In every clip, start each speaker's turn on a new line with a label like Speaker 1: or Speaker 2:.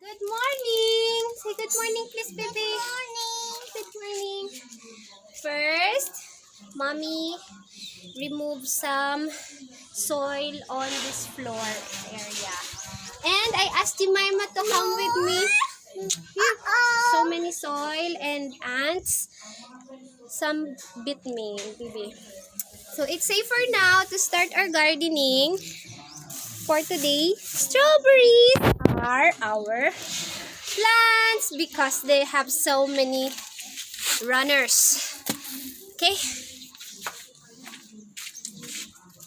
Speaker 1: Good morning. Say good morning, please, baby. Good morning. Good morning. First, mommy remove some soil on this floor area. And I asked Jemima to come with me. So many soil and ants. Some bit me, baby. So it's safer now to start our gardening. For today, strawberries are our plants because they have so many runners. Okay?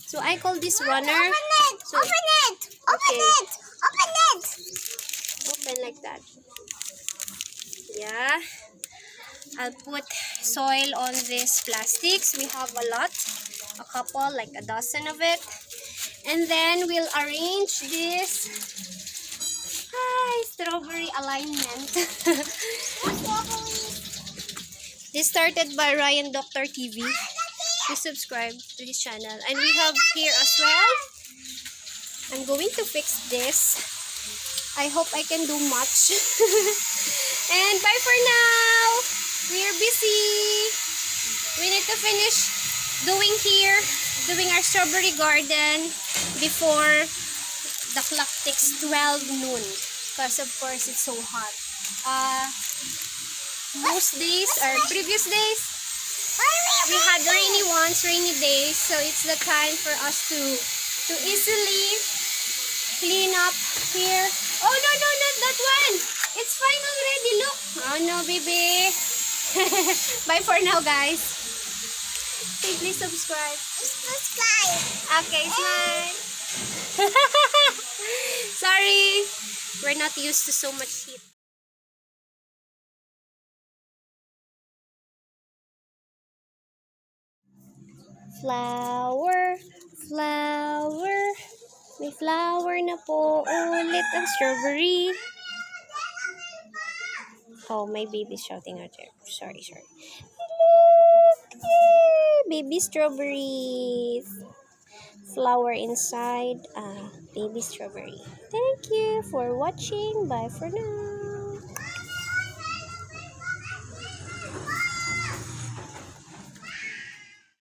Speaker 1: So I call this runner.
Speaker 2: Open it!
Speaker 1: So,
Speaker 2: open it! Open
Speaker 1: okay.
Speaker 2: it! Open it!
Speaker 1: Open like that. Yeah. I'll put soil on these plastics. We have a lot. A couple, like a dozen of it. And then we'll arrange this strawberry alignment. This started by Ryan Doctor TV. Please subscribe to his channel. And we have here as well. I'm going to fix this. I hope I can do much. And bye for now. We're busy. We need to finish doing our strawberry garden before the clock ticks 12 noon. Because of course it's so hot. Most days or previous days, we had rainy days, so it's the time for us to easily clean up here. Oh no, not that one. It's fine already. Look. Oh no, baby. Bye for now, guys. Okay, please subscribe. Okay, smile. Sorry, we're not used to so much heat. Flower, flower. May flower na po ulit ang strawberry. Oh, my baby's shouting out there. Sorry. Look! Baby strawberries. Flower inside. Baby strawberry. Thank you for watching. Bye for now.